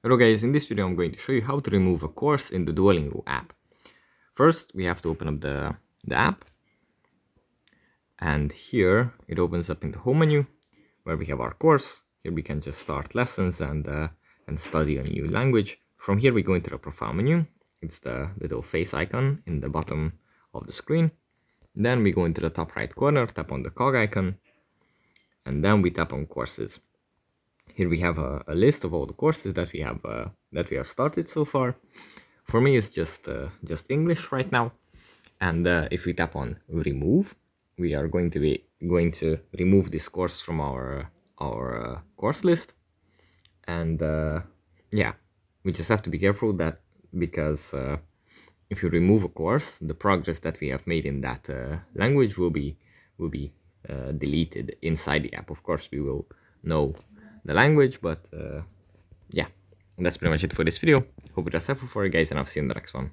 Hello guys, in this video I'm going to show you how to remove a course in the Duolingo app. First, we have to open up the app, and here it opens up in the home menu where we have our course. Here we can just start lessons and study a new language. From here we go into the profile menu. It's the little face icon in the bottom of the screen. Then we go into the top right corner, tap on the cog icon, and then we tap on courses. Here we have a list of all the courses that we have started so far. For me, it's just English right now. And if we tap on remove, we are going to remove this course from our course list. And yeah, we just have to be careful that because if you remove a course, the progress that we have made in that language will be deleted inside the app. Of course, we will know the language, but yeah, that's pretty much it for this video. Hope it was helpful for you guys, and I'll see you in the next one.